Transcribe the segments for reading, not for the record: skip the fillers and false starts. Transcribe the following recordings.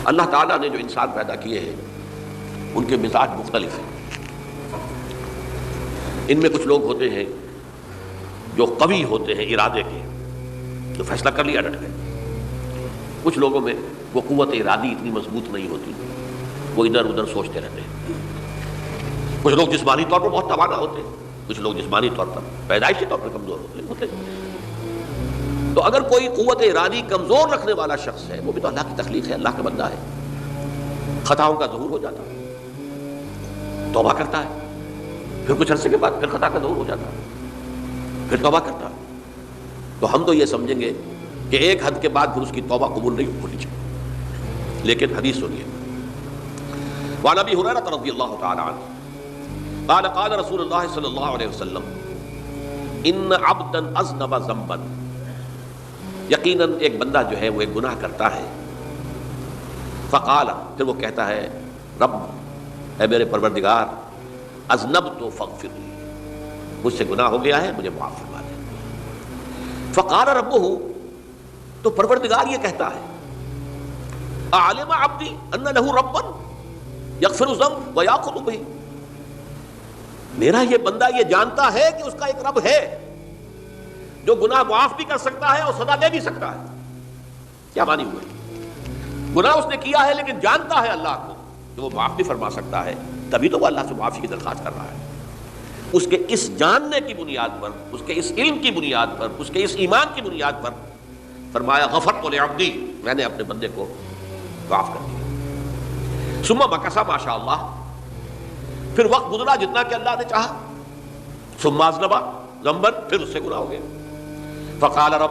اللہ تعالیٰ نے جو انسان پیدا کیے ہیں ان کے مزاج مختلف ہیں. ان میں کچھ لوگ ہوتے ہیں جو قوی ہوتے ہیں ارادے کے، جو فیصلہ کر لیا ڈٹ گئے. کچھ لوگوں میں وہ قوت ارادی اتنی مضبوط نہیں ہوتی، وہ ادھر ادھر سوچتے رہتے ہیں. کچھ لوگ جسمانی طور پر بہت توانا ہوتے ہیں، کچھ لوگ جسمانی طور پر پیدائشی طور پر کمزور ہوتے ہیں. تو اگر کوئی قوت ارادی کمزور رکھنے والا شخص ہے، وہ بھی تو اللہ کی تخلیق ہے، اللہ کا بندہ ہے، خطاؤں کا ظہور ہو جاتا ہے، توبہ کرتا ہے، پھر کچھ عرصے کے بعد پھر خطا کا ظہور ہو جاتا ہے، پھر توبہ کرتا ہے. تو ہم تو یہ سمجھیں گے کہ ایک حد کے بعد پھر اس کی توبہ قبول نہیں ہونی چاہیے. لیکن حدیث سنیے. وعن ابی ہریرہ رضی اللہ تعالی عنہ قال قال رسول اللہ صلی اللہ علیہ وسلم ان عبدا اذنب ذنبا، یقیناً ایک بندہ جو ہے وہ ایک گناہ کرتا ہے. فقال، پھر وہ کہتا ہے رب، اے میرے پروردگار، اذنبت فاغفر لی، مجھ سے گناہ ہو گیا ہے، مجھے معاف فرما دے. فقال ربہ، تو پروردگار یہ کہتا ہے اعلم عبدی ان لہ ربا یغفر الذنب ویأخذ بہ، میرا یہ بندہ یہ جانتا ہے کہ اس کا ایک رب ہے جو گناہ معاف بھی کر سکتا ہے اور سزا دے بھی سکتا ہے. کیا معنی ہوئے؟ گناہ اس نے کیا ہے لیکن جانتا ہے اللہ کو کہ وہ معاف بھی فرما سکتا ہے، تبھی تو وہ اللہ سے معافی کی درخواست کر رہا ہے. اس کے اس جاننے کی بنیاد پر، اس کے اس علم کی بنیاد پر، اس کے اس ایمان کی بنیاد پر فرمایا غفرت لعبدی، میں نے اپنے بندے کو معاف کر دیا. ثم مکث ما شاء اللہ، پھر وقت گزرا جتنا کہ اللہ نے چاہا. ثم اذنب ذنبا، پھر اس سے گناہ ہو گیا. فقال رب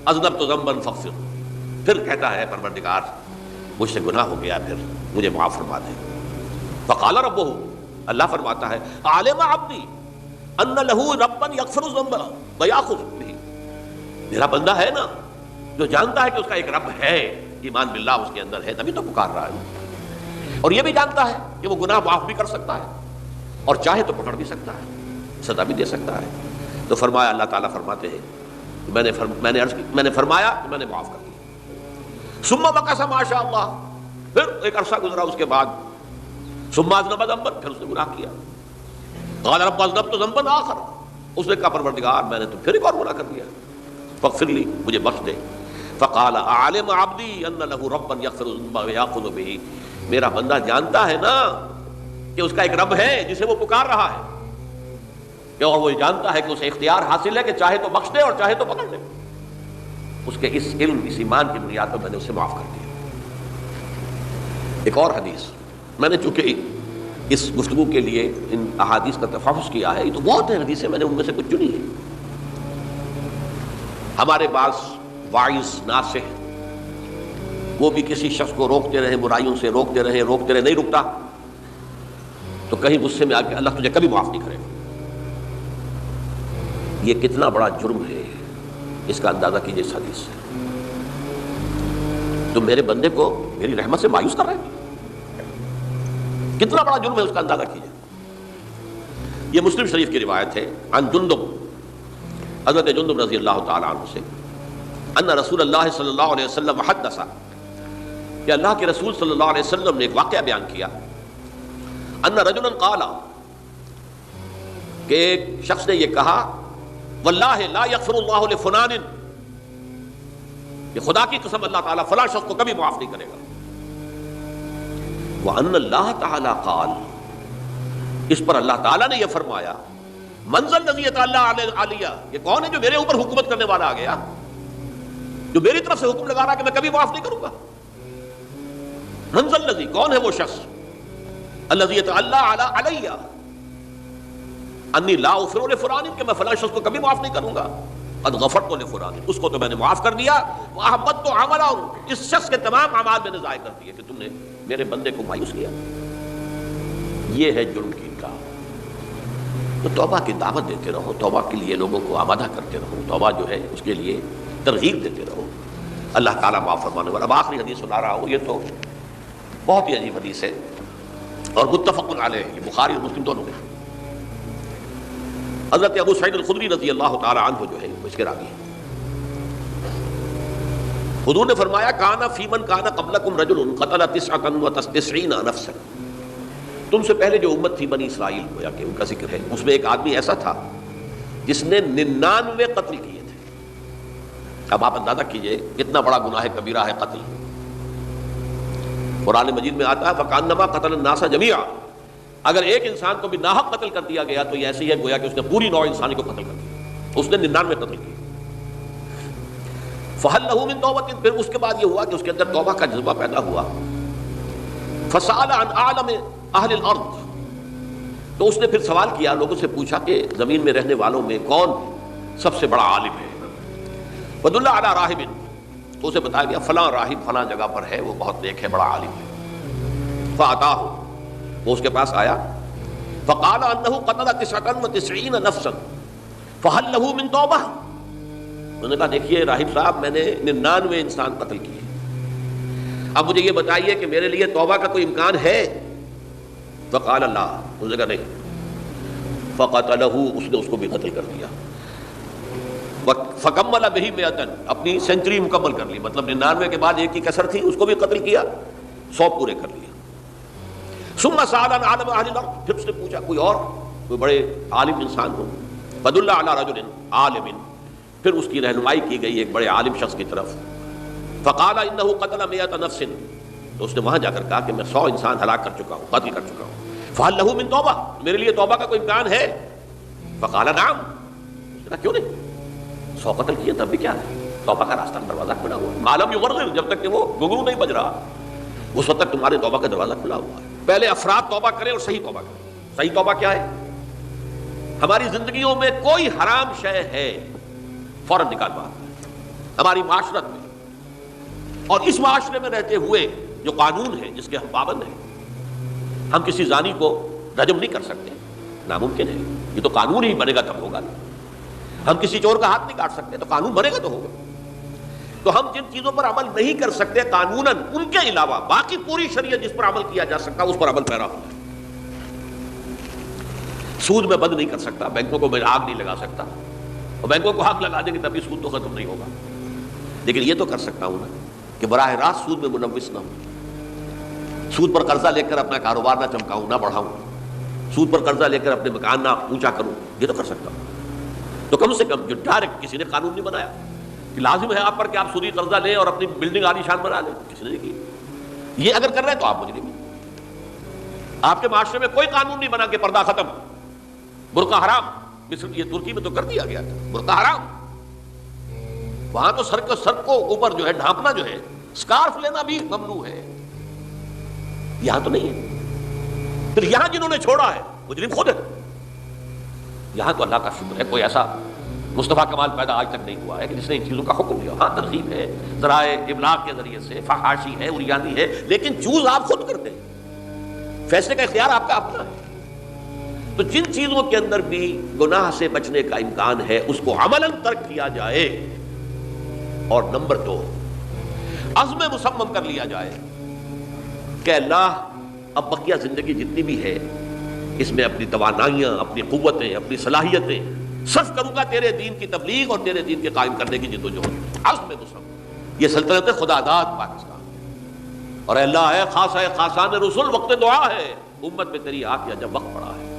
اذنبت ذنبا فاغفر، پھر کہتا ہے پروردگار مجھ سے گناہ ہو گیا، پھر مجھے معاف فرما دے. فقال ربہ، اللہ فرماتا ہے عالم عبدی ان لہ ربا یغفر الذنب ویأخذ بہ، میرا بندہ ہے نا جو جانتا ہے کہ اس کا ایک رب ہے، ایمان باللہ اس کے اندر ہے، تبھی تو پکار رہا ہے. اور یہ بھی جانتا ہے کہ وہ گناہ معاف بھی کر سکتا ہے اور چاہے تو پکڑ بھی سکتا ہے، سزا بھی دے سکتا ہے. تو فرمایا، اللہ تعالیٰ فرماتے ہیں میں نے فرمایا کہ میں نے معاف کر دیا. ثم مکث ما شاء اللہ، پھر ایک عرصہ گزرا اس کے بعد. ثم اذنب ذنبا، پھر اس نے گناہ کیا. قال رب اذنبت ذنبا آخر، اس نے کہا پروردگار میں نے تو پھر ایک اور گناہ کر دیا، فاغفر لی، مجھے بخش دے. فقال اعلم عبدی ان لہ ربا یغفر الذنب ویأخذ بہ، میرا بندہ جانتا ہے نا کہ اس کا ایک رب ہے جسے وہ پکار رہا ہے، اور وہ جانتا ہے کہ اسے اختیار حاصل ہے کہ چاہے تو بخش دے اور چاہے تو پکڑ لے. اس کے اس علم، اس ایمان کی بنیاد پر میں نے اسے معاف کر دیا. ایک اور حدیث، میں نے چونکہ اس گفتگو کے لیے ان احادیث کا تفحص کیا ہے، یہ تو بہت ہیں حدیثیں، میں نے ان میں سے کچھ چنی ہے. ہمارے بعض واعظ ناصح وہ بھی کسی شخص کو روکتے رہے، برائیوں سے روکتے رہے، نہیں رکتا تو کہیں غصے میں آ کے اللہ تجھے کبھی معاف نہیں کرے گا. یہ کتنا بڑا جرم ہے، اس کا اندازہ کیجیے اس حدیث سے. تو میرے بندے کو میری رحمت سے مایوس کر رہے ہیں، کتنا بڑا جرم ہے اس کا اندازہ کیجیے. یہ مسلم شریف کی روایت ہے عن جندب، حضرت جندب رضی اللہ تعالی عنہ سے، ان رسول اللہ صلی اللہ علیہ وسلم حدث، کہ اللہ کے رسول صلی اللہ علیہ وسلم نے ایک واقعہ بیان کیا. ان رجلا قال، کہ ایک شخص نے یہ کہا واللہ لا یغفر اللہ لفلان، کہ خدا کی قسم اللہ تعالیٰ فلاں شخص کو کبھی معاف نہیں کرے گا. وَأَنَّ اللَّهَ تَعَالَى قَالَ، اس پر اللہ تعالیٰ نے یہ فرمایا مَنْ ذَا الَّذِي يَتَعَالَىٰ عَلَيَّ، یہ کون ہے جو میرے اوپر حکومت کرنے والا آ گیا، جو میری طرف سے حکم لگا رہا کہ میں کبھی معاف نہیں کروں گا. مَنْ ذَا الَّذِي، کون ہے وہ شخص، الَّذِي يَتَعَالَىٰ عَلَيَّ انی لا اغفر لفلان، کہ میں فلاں شخص کو کبھی معاف نہیں کروں گا. قد غفرت لفلان، اس کو تو میں نے معاف کر دیا. واحبطت عملہ، اس شخص کے تمام اعمال میں نے ضائع کر دیے کہ تم نے میرے بندے کو مایوس کیا. یہ ہے جرم کی انکار. تو توبہ کی دعوت دیتے رہو، توبہ کے لیے لوگوں کو آمادہ کرتے رہو، توبہ جو ہے اس کے لیے ترغیب دیتے رہو. اللہ تعالیٰ معاف فرمانے والا. اب آخری حدیث سنا رہا ہوں، یہ تو بہت ہی عجیب حدیث ہے اور متفق علیہ، یہ بخاری اور مسلم دونوں میں. حضرت ابو سعید الخدری رضی اللہ تعالی عنہ جو ہے وہ اس کے راوی ہیں. حضور نے فرمایا کانا فی من کانا قبلکم رجل قتل 99 نفسا، تم سے پہلے جو امت تھی بنی اسرائیل، گویا کہ ان کا ذکر ہے، اس میں ایک آدمی ایسا تھا جس نے 99 قتل کیے تھے۔ اب آپ اندازہ کیجئے کتنا بڑا گناہ کبیرہ ہے قتل۔ قرآن مجید میں آتا ہے فَكَأَنَّمَا قَتَلَ النَّاسَ جَمِيعًا، اگر ایک انسان کو بھی ناحق قتل کر دیا گیا تو یہ ایسے ہی ہے گویا کہ اس نے پوری نوع انسانی کو قتل کر دیا، اس نے 99 قتل کیے۔ فَهَلْ لَهُ مِن تَوْبَةٍ، پھر اس کے بعد یہ ہوا کہ اس کے اندر توبہ کا جذبہ پیدا ہوا۔ فَسَأَلَ عَنْ أَعْلَمِ أَهْلِ الْأَرْضِ، تو اس نے پھر سوال کیا، لوگوں سے پوچھا کہ زمین میں رہنے والوں میں کون سب سے بڑا عالم ہے۔ وَدُلَّ عَلَىٰ رَاهِبٍ، تو اسے بتایا گیا فلاں راہب فلاں جگہ پر ہے، وہ بہت نیک ہے، بڑا عالم ہے۔ فَأَتَاهُ، وہ اس کے پاس آیا، فَقَالَ أَنَّهُ قَتَلَ 99 نَفْسًا فَهَلْ لَهُ مِن تَوْبَةٍ، انہوں نے کہا دیکھیے راہب صاحب میں نے 99 انسان قتل کیے، اب مجھے یہ بتائیے کہ میرے لیے توبہ کا کوئی امکان ہے؟ فقال لا، اس نے کہا نہیں۔ فقتلہ، اس نے اس کو بھی قتل کر دیا۔ فکمل بہ 100، اپنی سینچری مکمل کر لی، مطلب 99 کے بعد ایک کی کسر تھی، اس کو بھی قتل کیا، 100 پورے کر لیا۔ ثم سأل عن عالم اہل الارض، پھر اس نے پوچھا کوئی اور کوئی بڑے عالم انسان ہو۔ فدل علی رجل عالم، پھر اس کی رہنمائی کی گئی ایک بڑے عالم شخص کی طرف۔ فقال انہ قتل 100 نفس، تو اس نے وہاں جا کر کہا کہ میں 100 انسان ہلاک کر چکا ہوں، قتل کر چکا ہوں۔ فہل لہ من توبہ، میرے لیے توبہ کا کوئی امکان ہے؟ فقال نعم، اس نے کہا کیوں نہیں، 100 قتل کیے تب بھی کیا ہے، توبہ کا راستہ دروازہ کھلا ہوا ہے، ما لم یغرغر، جب تک کہ وہ گھنگرو نہیں بج رہا اس وقت تک تمہارے توبہ کا دروازہ کھلا ہوا ہے۔ پہلے افراد توبہ کریں اور صحیح توبہ کریں۔ صحیح توبہ کیا ہے؟ ہماری زندگیوں میں کوئی حرام شے ہے فوراً نکال باہر، ہماری معاشرت میں اور اس معاشرے میں رہتے ہوئے جو قانون ہے جس کے ہم پابند ہیں، ہم کسی زانی کو رجم نہیں کر سکتے، ناممکن ہے، یہ تو قانون ہی بنے گا تب ہوگا۔ ہم کسی چور کا ہاتھ نہیں کاٹ سکتے، تو قانون بنے گا تو ہوگا۔ تو ہم جن چیزوں پر عمل نہیں کر سکتے قانوناً، ان کے علاوہ باقی پوری شریعت جس پر عمل کیا جا سکتا اس پر عمل پیرا ہوتا ہے۔ سود میں بند نہیں کر سکتا، بینکوں کو میں آگ نہیں لگا سکتا، اور بینکوں کو آگ لگا دیں گے تب بھی سود تو ختم نہیں ہوگا، لیکن یہ تو کر سکتا ہوں نا کہ براہ راست سود میں ملوث نہ ہوں، سود پر قرضہ لے کر اپنا کاروبار نہ چمکاؤں، نہ بڑھاؤں، سود پر قرضہ لے کر اپنے مکان نہ اونچا کروں، یہ تو کر سکتا ہوں۔ تو کم سے کم جو ڈائریکٹ کسی نے قانون نہیں بنایا کہ لازم ہے آپ پر کہ آپ سودی قرضہ لیں اور اپنی بلڈنگ عالی شان بنا لیں، کسی نے نہیں کی۔ یہ اگر کر رہے ہیں تو آپ مجرم ہیں۔ آپ کے معاشرے میں کوئی قانون نہیں بنا کہ پردہ ختم، برقع حرام، مصر یہ ترکی میں تو کر دیا گیا تھا، برقع حرام، وہاں تو سر کو اوپر جو ہے ڈھانپنا جو ہے، سکارف لینا بھی ممنوع ہے، یہاں تو نہیں ہے۔ پھر یہاں جنہوں نے چھوڑا ہے مجرم خود ہے۔ یہاں تو اللہ کا شکر ہے کوئی ایسا مصطفیٰ کمال پیدا آج تک نہیں ہوا ہے کہ جس نے ان چیزوں کا حکم دیا۔ ہاں ترغیب ہے، ذرائع ابلاغ کے ذریعے سے، فحاشی ہے، عریانی ہے، لیکن چوز آپ خود کرتے ہیں، فیصلے کا اختیار آپ کا اپنا ہے۔ تو جن چیزوں کے اندر بھی گناہ سے بچنے کا امکان ہے اس کو عملاً ترک کیا جائے، اور نمبر 2 عزم مصمم کر لیا جائے کہ اللہ اب بقیہ زندگی جتنی بھی ہے اس میں اپنی توانائیاں، اپنی قوتیں، اپنی صلاحیتیں صرف کروں گا تیرے دین کی تبلیغ اور تیرے دین کے قائم کرنے کی جدوجہد۔ عزم مصمم، یہ سلطنت خدا داد پاکستان، اور اللہ ہے خاص ہے خاصان رسول، وقت دعا ہے، امت میں تیری آ کے جب وقت پڑا ہے۔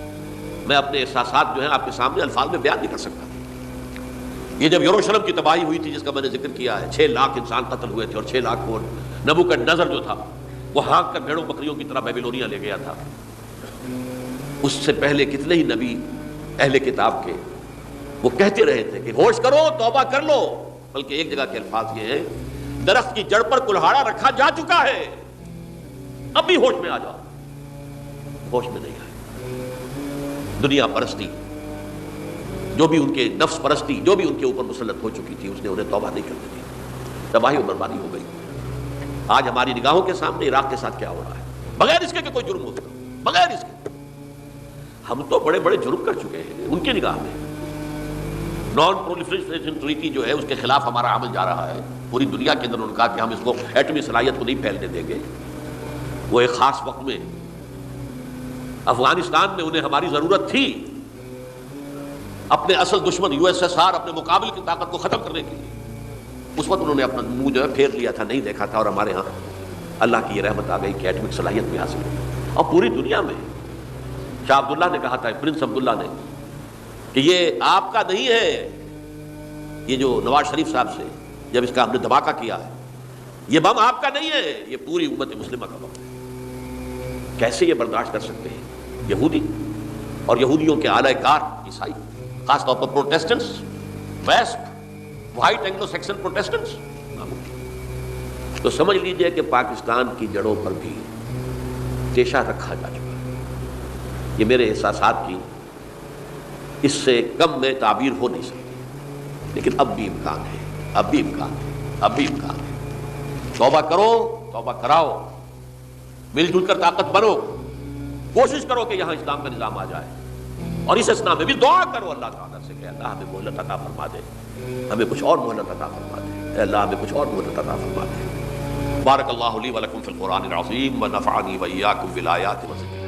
میں اپنے احساسات جو ہیں آپ کے سامنے الفاظ میں بیان نہیں کر سکتا۔ یہ جب یروشلم کی تباہی ہوئی تھی جس کا میں نے ذکر کیا ہے، 6 لاکھ انسان قتل ہوئے تھے، اور 6 لاکھ کو نبوکدنضر جو تھا وہ ہانک کر بھیڑوں بکریوں کی طرح بیبیلونیا لے گیا تھا۔ اس سے پہلے کتنے ہی نبی اہل کتاب کے وہ کہتے رہے تھے کہ ہوش کرو، توبہ کر لو، بلکہ ایک جگہ کے الفاظ یہ ہیں درخت کی جڑ پر کلہاڑا رکھا جا چکا ہے، اب بھی ہوش میں آ جاؤ، ہوش میں نہیں آئے۔ دنیا پرستی جو بھی ان کے نفس پرستی جو بھی ان کے اوپر مسلط ہو چکی تھی، اس نے انہیں توبہ نہیں کرنے دی، تباہی و بربادی ہو گئی۔ آج ہماری نگاہوں کے سامنے عراق کے ساتھ کیا ہو رہا ہے، بغیر اس کے کہ کوئی جرم ہوتا، بغیر اس کے ہم تو بڑے بڑے جرم کر چکے ہیں ان کی نگاہ میں۔ نان پرولیفریشن ٹریٹی جو ہے اس کے خلاف ہمارا عمل جا رہا ہے پوری دنیا کے اندر، ان کا کہ ہم اس کو ایٹمی صلاحیت کو نہیں پھیلنے دیں گے۔ وہ ایک خاص وقت میں افغانستان میں انہیں ہماری ضرورت تھی اپنے اصل دشمن USSR اپنے مقابل کی طاقت کو ختم کرنے کے لیے، اس وقت انہوں نے اپنا منہ جو ہے پھیر لیا تھا، نہیں دیکھا تھا، اور ہمارے ہاں اللہ کی یہ رحمت آ گئی کہ ایٹمک صلاحیت بھی حاصل ہوئی. اور پوری دنیا میں شاہ عبداللہ نے کہا تھا، پرنس عبداللہ نے، کہ یہ آپ کا نہیں ہے، یہ جو نواز شریف صاحب سے جب اس کا ہم نے دھماکہ کیا ہے، یہ بم آپ کا نہیں ہے، یہ پوری امت مسلمہ کا بم ہے. کیسے یہ برداشت کر سکتے ہیں یہودی اور یہودیوں کے اعلی کار عیسائی، خاص طور پر Protestants, west white Anglo Saxon Protestants. تو سمجھ لیجئے کہ پاکستان کی جڑوں پر بھی تیشہ رکھا جا چکا ہے. یہ میرے احساسات کی اس سے کم میں تعبیر ہو نہیں سکتی، لیکن اب بھی امکان ہے، اب بھی امکان ہے، اب بھی امکان ہے. توبہ کرو، توبہ کراؤ، مل جل کر طاقت بنو، کوشش کرو کہ یہاں اسلام کا نظام آ جائے. اور اس اسنا میں بھی دعا کرو اللہ تعالیٰ سے کہ اللہ ہمیں مہلت عطا فرما دے، ہمیں کچھ اور مہلت عطا فرما دے، اے اللہ ہمیں کچھ اور مہلت عطا فرما دے. بارک اللہ لی ولکم فی القرآن العظیم ونفعنی وإیاکم بالآیات والذکر